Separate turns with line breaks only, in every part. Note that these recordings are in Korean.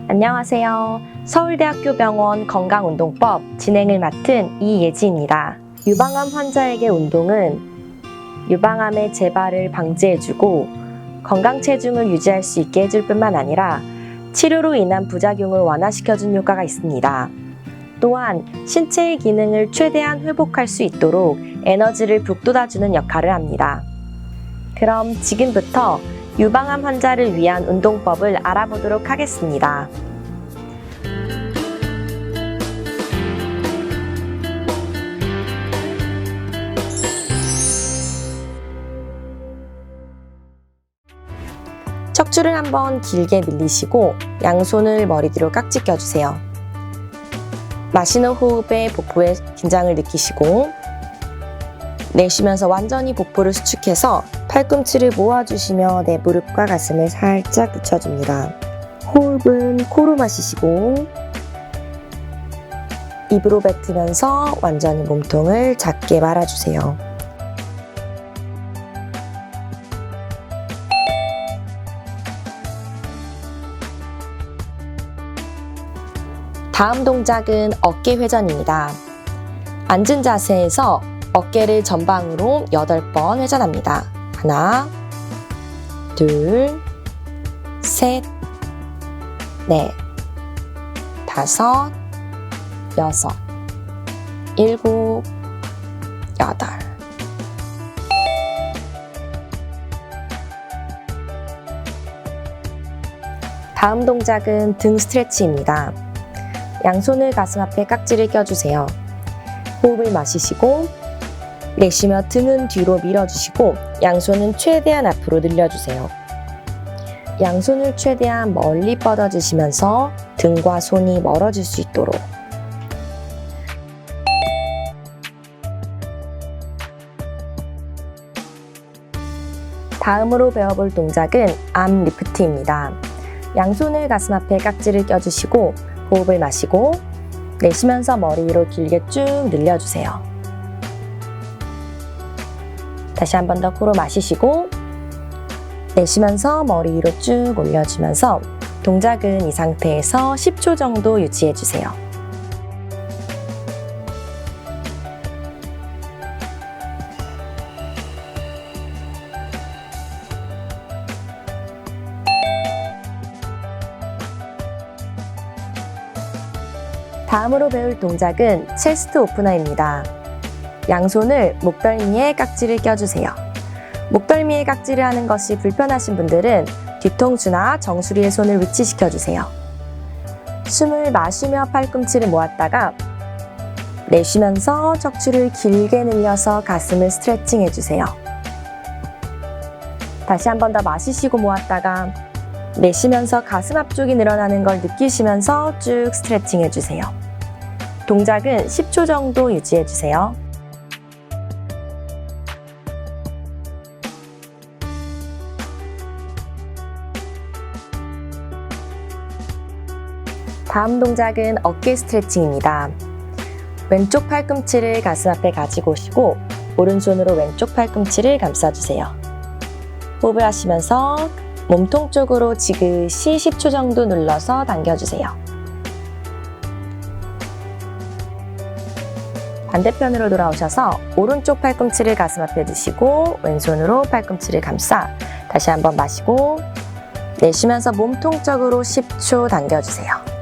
안녕하세요. 서울대학교 병원 건강운동법 진행을 맡은 이예지입니다. 유방암 환자에게 운동은 유방암의 재발을 방지해주고 건강 체중을 유지할 수 있게 해줄 뿐만 아니라 치료로 인한 부작용을 완화시켜준 효과가 있습니다. 또한 신체의 기능을 최대한 회복할 수 있도록 에너지를 북돋아주는 역할을 합니다. 그럼 지금부터 유방암 환자를 위한 운동법을 알아보도록 하겠습니다. 척추를 한번 길게 늘리시고 양손을 머리 뒤로 깍지 껴주세요. 마시는 호흡에 복부의 긴장을 느끼시고 내쉬면서 완전히 복부를 수축해서 팔꿈치를 모아주시며 내 무릎과 가슴을 살짝 붙여줍니다. 호흡은 코로 마시시고 입으로 뱉으면서 완전히 몸통을 작게 말아주세요. 다음 동작은 어깨 회전입니다. 앉은 자세에서 어깨를 전방으로 8번 회전합니다. 하나, 둘, 셋, 넷, 다섯, 여섯, 일곱, 여덟. 다음 동작은 등 스트레치입니다. 양손을 가슴 앞에 깍지를 껴주세요. 호흡을 마시시고 내쉬며 등은 뒤로 밀어주시고 양손은 최대한 앞으로 늘려주세요. 양손을 최대한 멀리 뻗어주시면서 등과 손이 멀어질 수 있도록. 다음으로 배워볼 동작은 암 리프트입니다. 양손을 가슴 앞에 깍지를 껴주시고 호흡을 마시고 내쉬면서 머리 위로 길게 쭉 늘려주세요. 다시 한 번 더 코로 마시시고 내쉬면서 머리 위로 쭉 올려주면서 동작은 이 상태에서 10초 정도 유지해주세요. 다음으로 배울 동작은 체스트 오프너입니다. 양손을 목덜미에 깍지를 껴주세요. 목덜미에 깍지를 하는 것이 불편하신 분들은 뒤통수나 정수리에 손을 위치시켜주세요. 숨을 마시며 팔꿈치를 모았다가 내쉬면서 척추를 길게 늘려서 가슴을 스트레칭 해주세요. 다시 한 번 더 마시시고 모았다가 내쉬면서 가슴 앞쪽이 늘어나는 걸 느끼시면서 쭉 스트레칭 해주세요. 동작은 10초 정도 유지해주세요. 다음 동작은 어깨 스트레칭입니다. 왼쪽 팔꿈치를 가슴 앞에 가지고 오시고 오른손으로 왼쪽 팔꿈치를 감싸주세요. 호흡을 하시면서 몸통 쪽으로 지그시 10초 정도 눌러서 당겨주세요. 반대편으로 돌아오셔서 오른쪽 팔꿈치를 가슴 앞에 두시고 왼손으로 팔꿈치를 감싸 다시 한번 마시고 내쉬면서 몸통 쪽으로 10초 당겨주세요.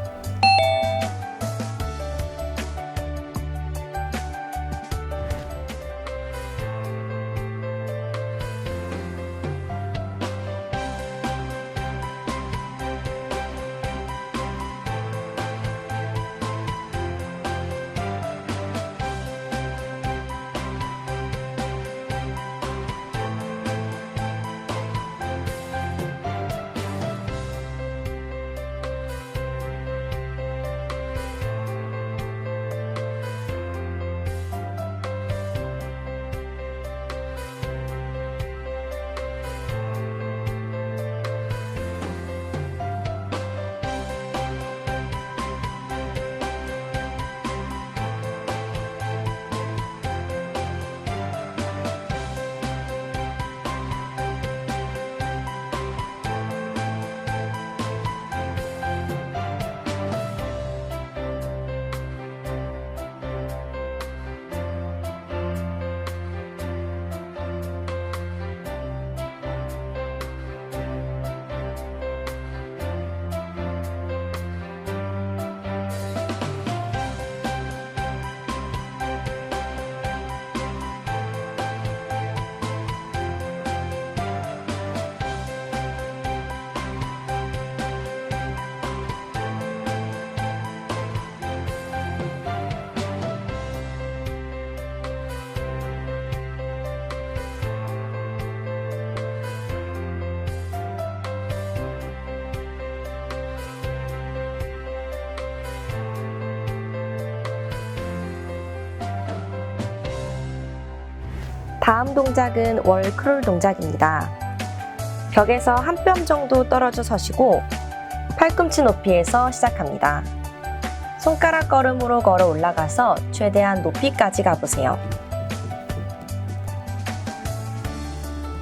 다음 동작은 월 크롤 동작입니다. 벽에서 한 뼘 정도 떨어져 서시고 팔꿈치 높이에서 시작합니다. 손가락 걸음으로 걸어 올라가서 최대한 높이까지 가보세요.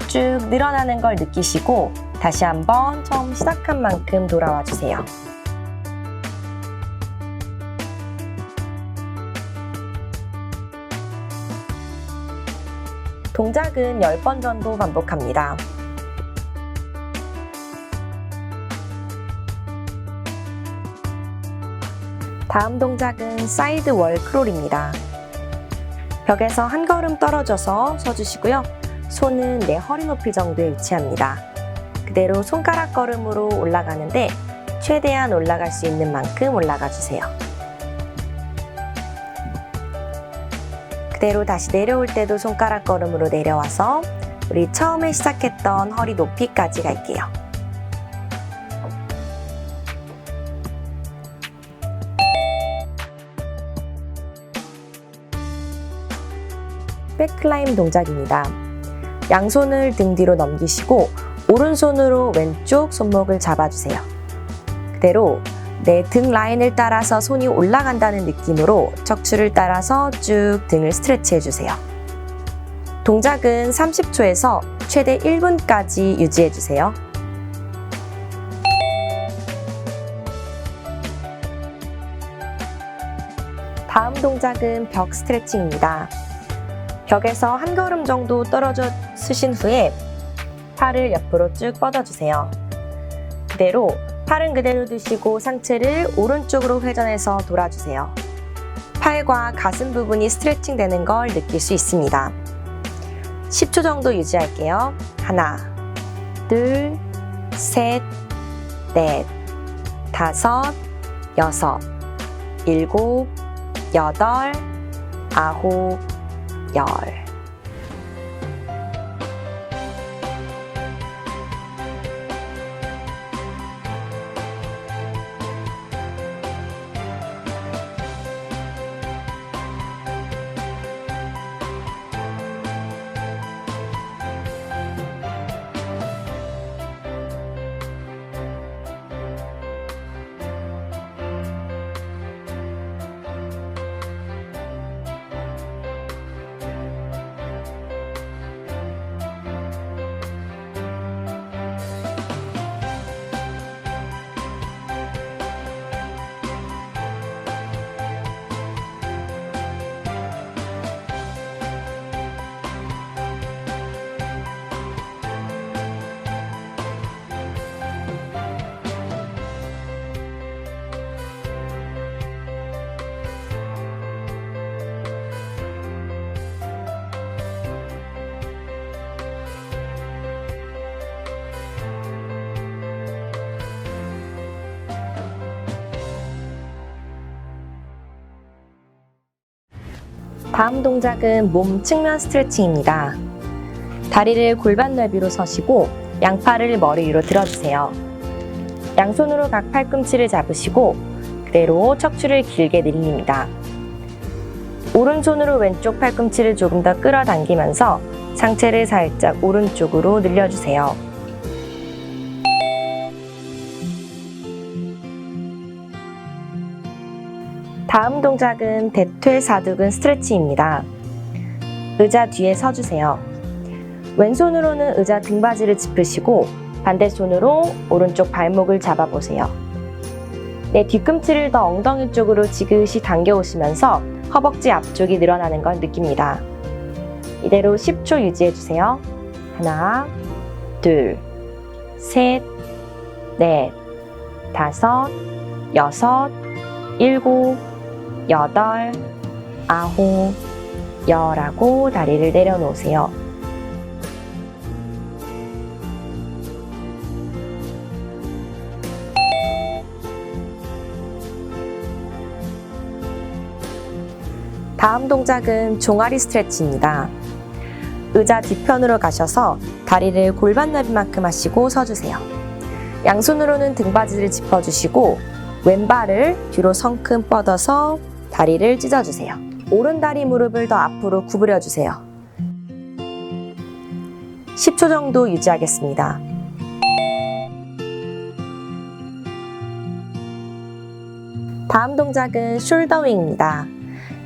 쭉 늘어나는 걸 느끼시고 다시 한번 처음 시작한 만큼 돌아와 주세요. 동작은 10번 정도 반복합니다. 다음 동작은 사이드 월 크롤입니다. 벽에서 한 걸음 떨어져서 서주시고요. 손은 내 허리 높이 정도에 위치합니다. 그대로 손가락 걸음으로 올라가는데 최대한 올라갈 수 있는 만큼 올라가 주세요. 그대로 다시 내려올 때도 손가락 걸음으로 내려와서 우리 처음에 시작했던 허리 높이까지 갈게요. 백클라임 동작입니다. 양손을 등 뒤로 넘기시고 오른손으로 왼쪽 손목을 잡아주세요. 그대로 내 등 라인을 따라서 손이 올라간다는 느낌으로 척추를 따라서 쭉 등을 스트레치 해주세요. 동작은 30초에서 최대 1분까지 유지해주세요. 다음 동작은 벽 스트레칭입니다. 벽에서 한 걸음 정도 떨어져 서신 후에 팔을 옆으로 쭉 뻗어주세요. 그대로 팔은 그대로 두시고 상체를 오른쪽으로 회전해서 돌아주세요. 팔과 가슴 부분이 스트레칭 되는 걸 느낄 수 있습니다. 10초 정도 유지할게요. 하나, 둘, 셋, 넷, 다섯, 여섯, 일곱, 여덟, 아홉, 열. 다음 동작은 몸 측면 스트레칭입니다. 다리를 골반 넓이로 서시고 양팔을 머리 위로 들어주세요. 양손으로 각 팔꿈치를 잡으시고 그대로 척추를 길게 늘립니다. 오른손으로 왼쪽 팔꿈치를 조금 더 끌어당기면서 상체를 살짝 오른쪽으로 늘려주세요. 다음 동작은 대퇴사두근 스트레칭입니다. 의자 뒤에 서주세요. 왼손으로는 의자 등받이를 짚으시고 반대손으로 오른쪽 발목을 잡아보세요. 내 뒤꿈치를 더 엉덩이 쪽으로 지그시 당겨오시면서 허벅지 앞쪽이 늘어나는 걸 느낍니다. 이대로 10초 유지해주세요. 하나, 둘, 셋, 넷, 다섯, 여섯, 일곱, 여덟, 아홉, 열하고 다리를 내려놓으세요. 다음 동작은 종아리 스트레치입니다. 의자 뒤편으로 가셔서 다리를 골반 넓이만큼 하시고 서주세요. 양손으로는 등받이를 짚어주시고 왼발을 뒤로 성큼 뻗어서 다리를 찢어주세요. 오른다리 무릎을 더 앞으로 구부려주세요. 10초 정도 유지하겠습니다. 다음 동작은 숄더윙입니다.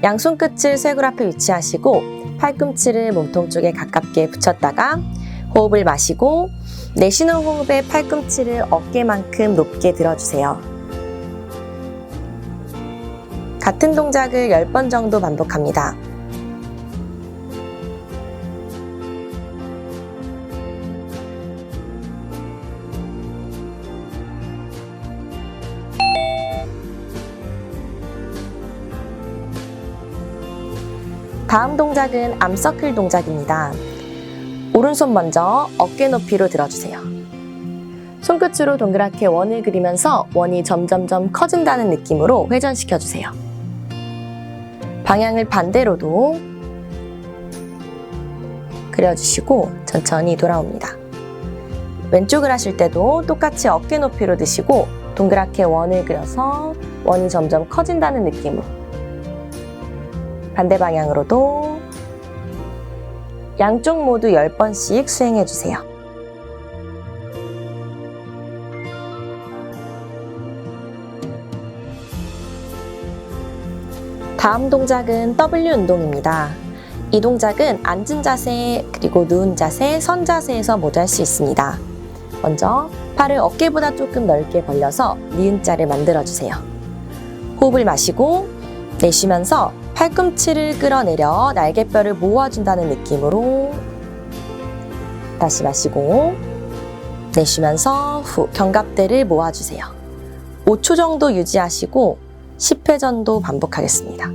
양손 끝을 쇄골 앞에 위치하시고 팔꿈치를 몸통 쪽에 가깝게 붙였다가 호흡을 마시고 내쉬는 호흡에 팔꿈치를 어깨만큼 높게 들어주세요. 같은 동작을 10번 정도 반복합니다. 다음 동작은 암서클 동작입니다. 오른손 먼저 어깨 높이로 들어주세요. 손끝으로 동그랗게 원을 그리면서 원이 점점점 커진다는 느낌으로 회전시켜주세요. 방향을 반대로도 그려주시고 천천히 돌아옵니다. 왼쪽을 하실 때도 똑같이 어깨 높이로 드시고 동그랗게 원을 그려서 원이 점점 커진다는 느낌으로 반대 방향으로도 양쪽 모두 10번씩 수행해주세요. 다음 동작은 W 운동입니다. 이 동작은 앉은 자세 그리고 누운 자세, 선 자세에서 모두 할 수 있습니다. 먼저 팔을 어깨보다 조금 넓게 벌려서 니은자를 만들어주세요. 호흡을 마시고 내쉬면서 팔꿈치를 끌어내려 날개뼈를 모아준다는 느낌으로 다시 마시고 내쉬면서 후 견갑대를 모아주세요. 5초 정도 유지하시고 10회 정도 반복하겠습니다.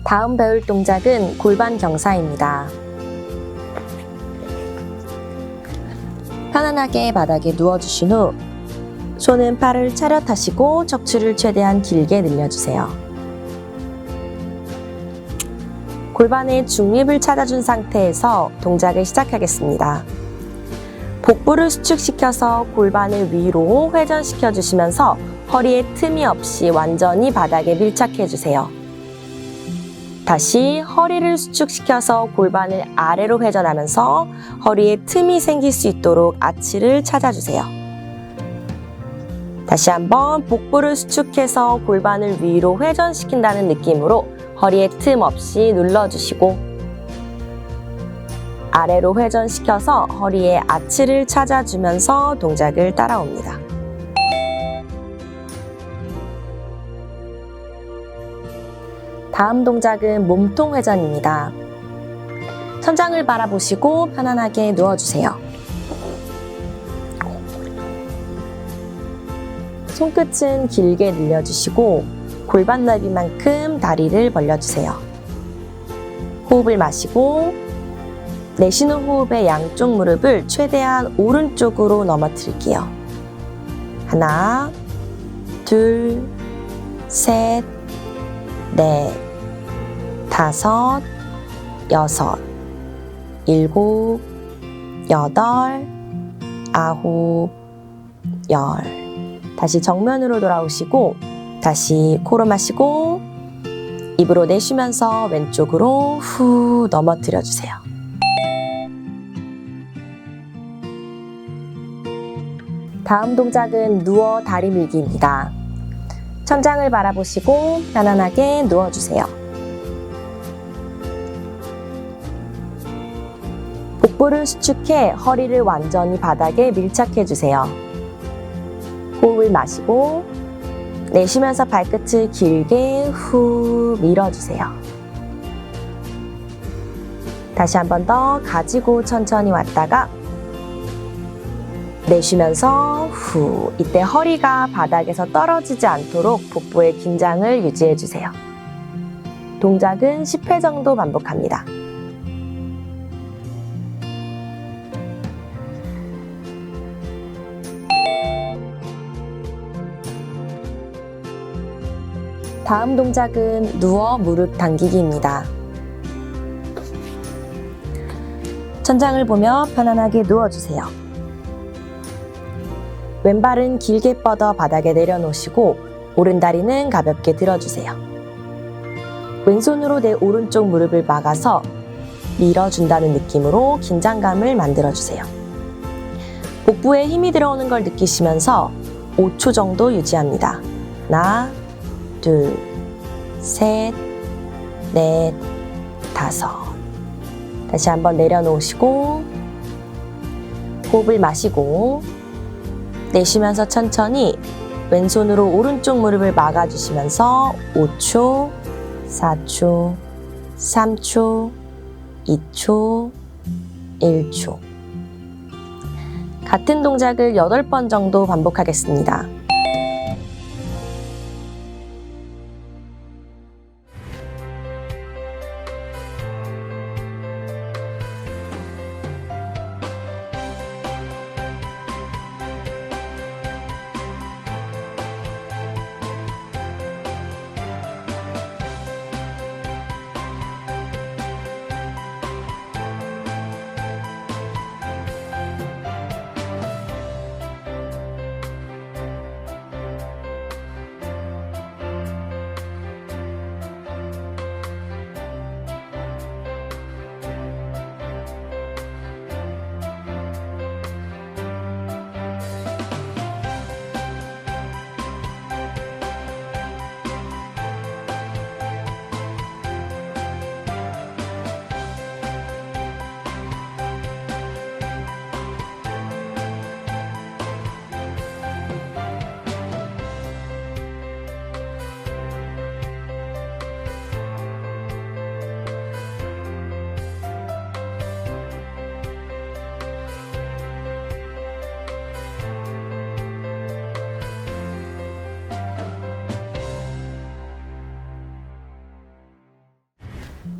다음 배울 동작은 골반 경사입니다. 편안하게 바닥에 누워주신 후 손은 팔을 차렷하시고 척추를 최대한 길게 늘려주세요. 골반의 중립을 찾아준 상태에서 동작을 시작하겠습니다. 복부를 수축시켜서 골반을 위로 회전시켜 주시면서 허리에 틈이 없이 완전히 바닥에 밀착해 주세요. 다시 허리를 수축시켜서 골반을 아래로 회전하면서 허리에 틈이 생길 수 있도록 아치를 찾아주세요. 다시 한번 복부를 수축해서 골반을 위로 회전시킨다는 느낌으로 허리에 틈 없이 눌러주시고 아래로 회전시켜서 허리에 아치를 찾아주면서 동작을 따라옵니다. 다음 동작은 몸통 회전입니다. 천장을 바라보시고 편안하게 누워주세요. 손끝은 길게 늘려주시고 골반 넓이만큼 다리를 벌려주세요. 호흡을 마시고 내쉬는 호흡에 양쪽 무릎을 최대한 오른쪽으로 넘어뜨릴게요. 하나, 둘, 셋, 넷, 다섯, 여섯, 일곱, 여덟, 아홉, 열. 다시 정면으로 돌아오시고 다시 코로 마시고 입으로 내쉬면서 왼쪽으로 후 넘어뜨려 주세요. 다음 동작은 누워 다리 밀기입니다. 천장을 바라보시고 편안하게 누워주세요. 복부를 수축해 허리를 완전히 바닥에 밀착해주세요. 호흡을 마시고 내쉬면서 발끝을 길게 후 밀어주세요. 다시 한 번 더 가지고 천천히 왔다가 내쉬면서 후. 이때 허리가 바닥에서 떨어지지 않도록 복부의 긴장을 유지해주세요. 동작은 10회 정도 반복합니다. 다음 동작은 누워 무릎 당기기입니다. 천장을 보며 편안하게 누워주세요. 왼발은 길게 뻗어 바닥에 내려놓으시고 오른다리는 가볍게 들어주세요. 왼손으로 내 오른쪽 무릎을 막아서 밀어준다는 느낌으로 긴장감을 만들어주세요. 복부에 힘이 들어오는 걸 느끼시면서 5초 정도 유지합니다. 하나, 둘, 셋, 넷, 다섯. 다시 한번 내려놓으시고 호흡을 마시고 내쉬면서 천천히 왼손으로 오른쪽 무릎을 막아주시면서 5초, 4초, 3초, 2초, 1초. 같은 동작을 8번 정도 반복하겠습니다.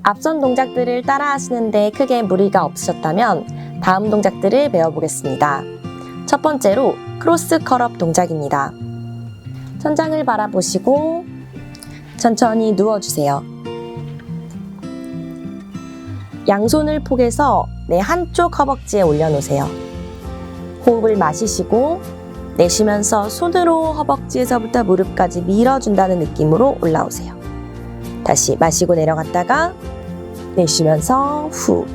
앞선 동작들을 따라 하시는데 크게 무리가 없으셨다면 다음 동작들을 배워보겠습니다. 첫 번째로 크로스 컬업 동작입니다. 천장을 바라보시고 천천히 누워주세요. 양손을 포개서 내 한쪽 허벅지에 올려놓으세요. 호흡을 마시시고 내쉬면서 손으로 허벅지에서부터 무릎까지 밀어준다는 느낌으로 올라오세요. 다시 마시고 내려갔다가 내쉬면서 후.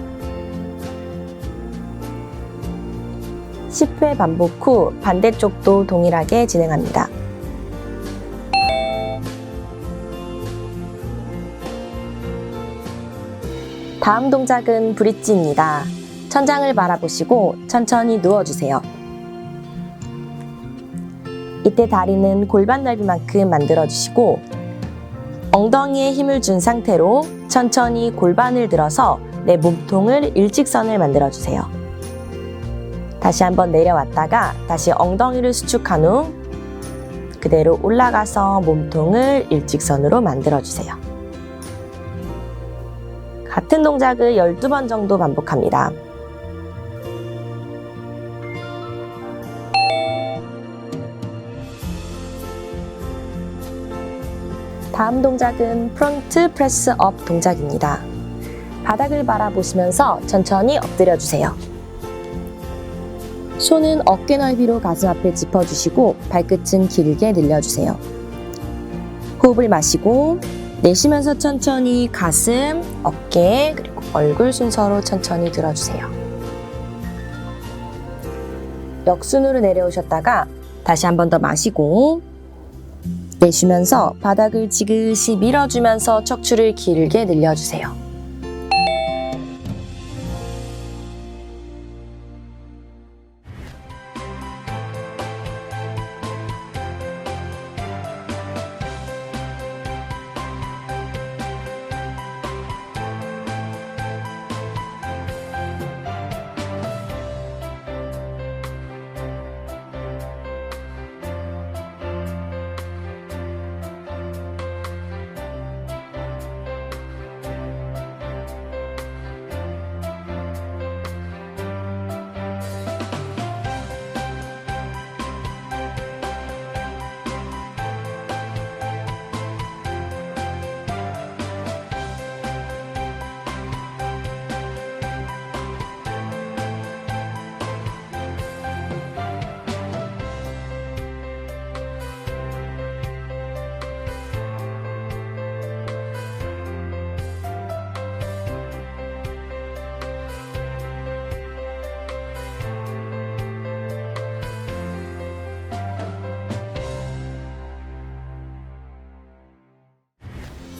10회 반복 후 반대쪽도 동일하게 진행합니다. 다음 동작은 브릿지입니다. 천장을 바라보시고 천천히 누워주세요. 이때 다리는 골반 넓이만큼 만들어주시고 엉덩이에 힘을 준 상태로 천천히 골반을 들어서 내 몸통을 일직선을 만들어주세요. 다시 한번 내려왔다가 다시 엉덩이를 수축한 후 그대로 올라가서 몸통을 일직선으로 만들어주세요. 같은 동작을 12번 정도 반복합니다. 다음 동작은 프론트 프레스 업 동작입니다. 바닥을 바라보시면서 천천히 엎드려 주세요. 손은 어깨 넓이로 가슴 앞에 짚어주시고 발끝은 길게 늘려주세요. 호흡을 마시고 내쉬면서 천천히 가슴, 어깨, 그리고 얼굴 순서로 천천히 들어주세요. 역순으로 내려오셨다가 다시 한 번 더 마시고 내쉬면서 바닥을 지그시 밀어주면서 척추를 길게 늘려주세요.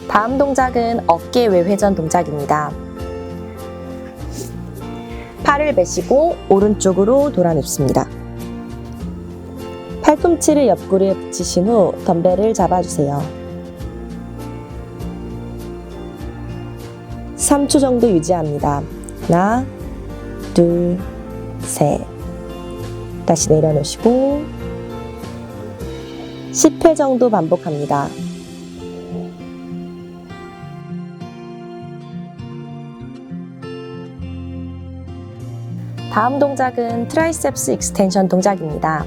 다음 동작은 어깨 외회전 동작입니다. 팔을 매시고 오른쪽으로 돌아 눕습니다. 팔꿈치를 옆구리에 붙이신 후 덤벨을 잡아주세요. 3초 정도 유지합니다. 하나, 둘, 셋. 다시 내려놓으시고 10회 정도 반복합니다. 다음 동작은 트라이셉스 익스텐션 동작입니다.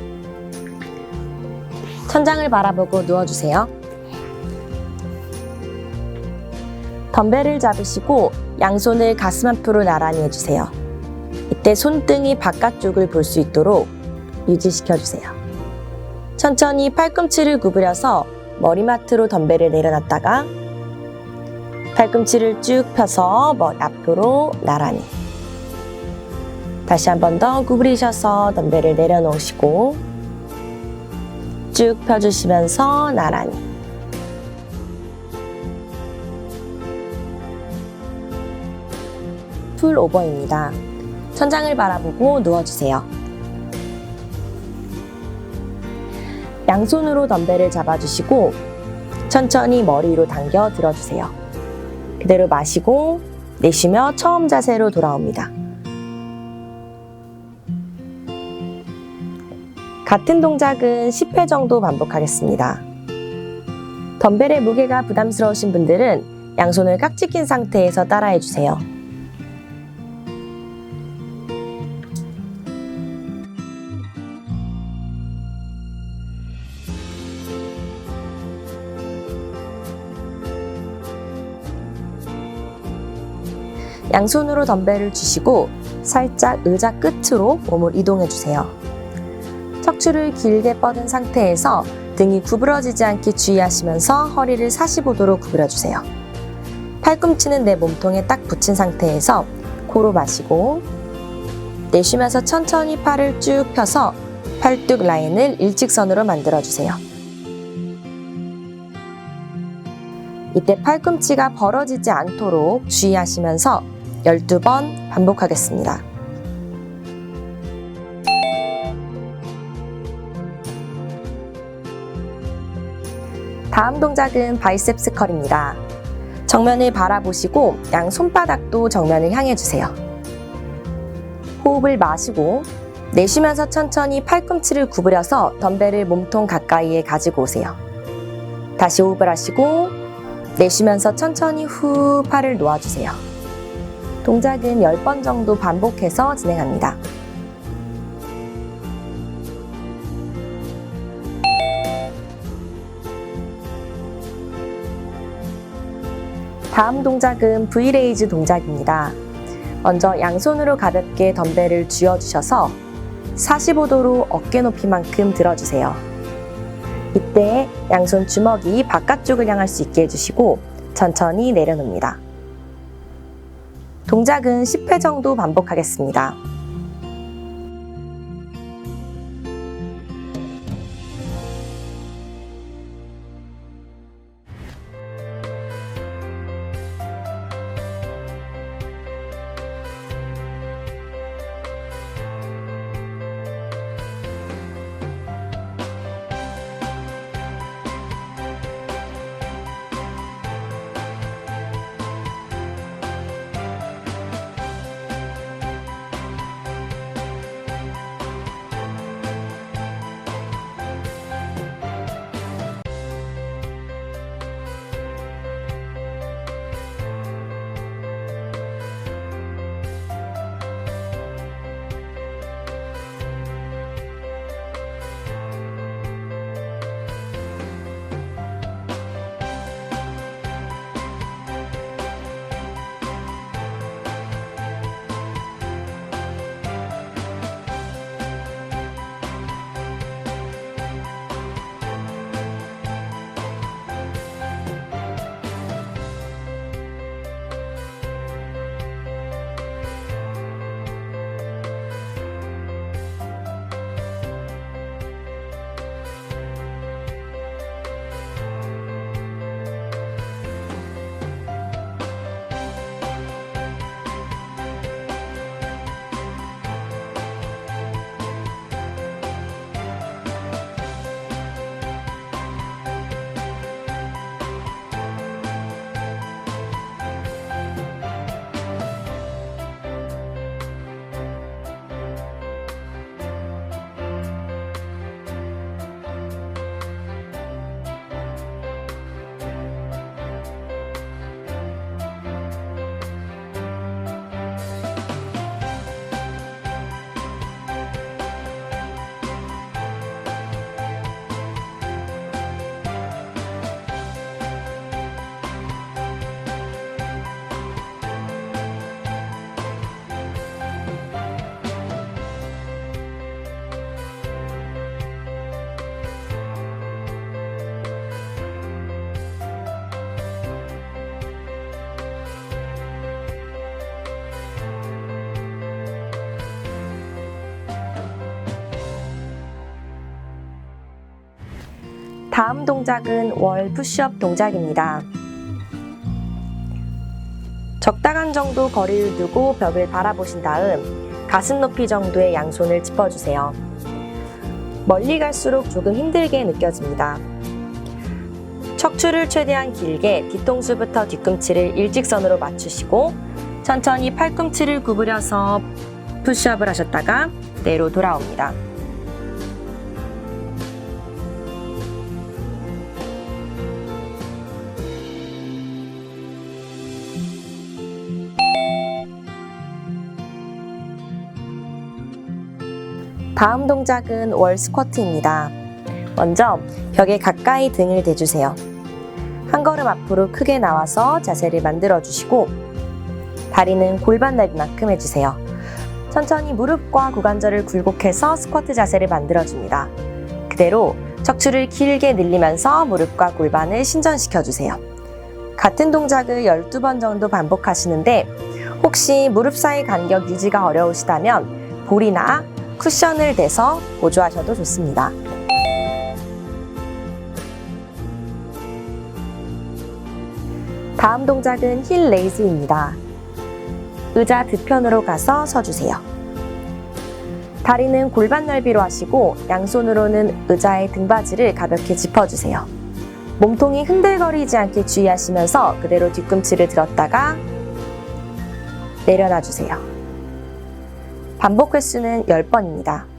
천장을 바라보고 누워주세요. 덤벨을 잡으시고 양손을 가슴 앞으로 나란히 해주세요. 이때 손등이 바깥쪽을 볼 수 있도록 유지시켜주세요. 천천히 팔꿈치를 구부려서 머리맡으로 덤벨을 내려놨다가 팔꿈치를 쭉 펴서 머리 앞으로 나란히. 다시 한 번 더 구부리셔서 덤벨을 내려놓으시고 쭉 펴주시면서 나란히. 풀 오버입니다. 천장을 바라보고 누워주세요. 양손으로 덤벨을 잡아주시고 천천히 머리 위로 당겨 들어주세요. 그대로 마시고 내쉬며 처음 자세로 돌아옵니다. 같은 동작은 10회 정도 반복하겠습니다. 덤벨의 무게가 부담스러우신 분들은 양손을 깍지 낀 상태에서 따라해주세요. 양손으로 덤벨을 쥐시고 살짝 의자 끝으로 몸을 이동해주세요. 척추를 길게 뻗은 상태에서 등이 구부러지지 않게 주의하시면서 허리를 45도로 구부려주세요. 팔꿈치는 내 몸통에 딱 붙인 상태에서 코로 마시고 내쉬면서 천천히 팔을 쭉 펴서 팔뚝 라인을 일직선으로 만들어주세요. 이때 팔꿈치가 벌어지지 않도록 주의하시면서 12번 반복하겠습니다. 다음 동작은 바이셉스 컬입니다. 정면을 바라보시고 양 손바닥도 정면을 향해 주세요. 호흡을 마시고 내쉬면서 천천히 팔꿈치를 구부려서 덤벨을 몸통 가까이에 가지고 오세요. 다시 호흡을 하시고 내쉬면서 천천히 후 팔을 놓아주세요. 동작은 10번 정도 반복해서 진행합니다. 다음 동작은 V레이즈 동작입니다. 먼저 양손으로 가볍게 덤벨을 쥐어주셔서 45도로 어깨 높이만큼 들어주세요. 이때 양손 주먹이 바깥쪽을 향할 수 있게 해주시고 천천히 내려놓습니다. 동작은 10회 정도 반복하겠습니다. 다음 동작은 월 푸시업 동작입니다. 적당한 정도 거리를 두고 벽을 바라보신 다음 가슴 높이 정도의 양손을 짚어주세요. 멀리 갈수록 조금 힘들게 느껴집니다. 척추를 최대한 길게 뒤통수부터 뒤꿈치를 일직선으로 맞추시고 천천히 팔꿈치를 구부려서 푸시업을 하셨다가 그대로 돌아옵니다. 다음 동작은 월 스쿼트입니다. 먼저 벽에 가까이 등을 대주세요. 한 걸음 앞으로 크게 나와서 자세를 만들어 주시고 다리는 골반 넓이만큼 해주세요. 천천히 무릎과 고관절을 굴곡해서 스쿼트 자세를 만들어 줍니다. 그대로 척추를 길게 늘리면서 무릎과 골반을 신전시켜 주세요. 같은 동작을 12번 정도 반복하시는데 혹시 무릎 사이 간격 유지가 어려우시다면 볼이나 쿠션을 대서 보조하셔도 좋습니다. 다음 동작은 힐 레이즈입니다. 의자 뒤편으로 가서 서주세요. 다리는 골반 넓이로 하시고 양손으로는 의자의 등받이를 가볍게 짚어주세요. 몸통이 흔들거리지 않게 주의하시면서 그대로 뒤꿈치를 들었다가 내려놔 주세요. 반복 횟수는 10번입니다.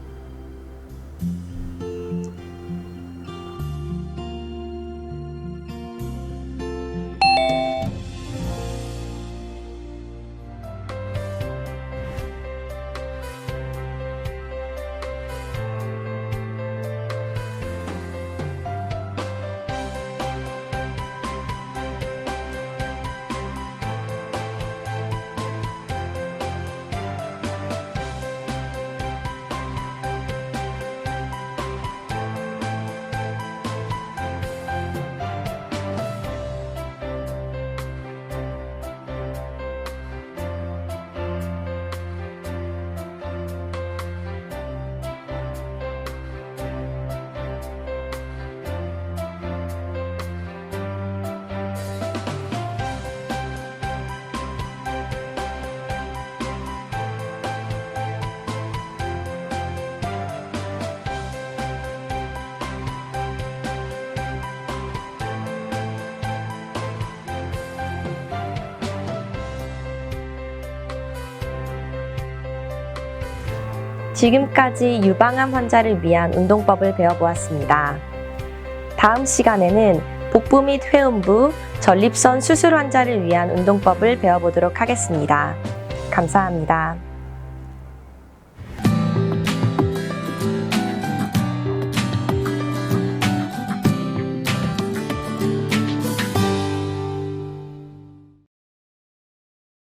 지금까지 유방암 환자를 위한 운동법을 배워보았습니다. 다음 시간에는 복부 및 회음부, 전립선 수술 환자를 위한 운동법을 배워보도록 하겠습니다. 감사합니다.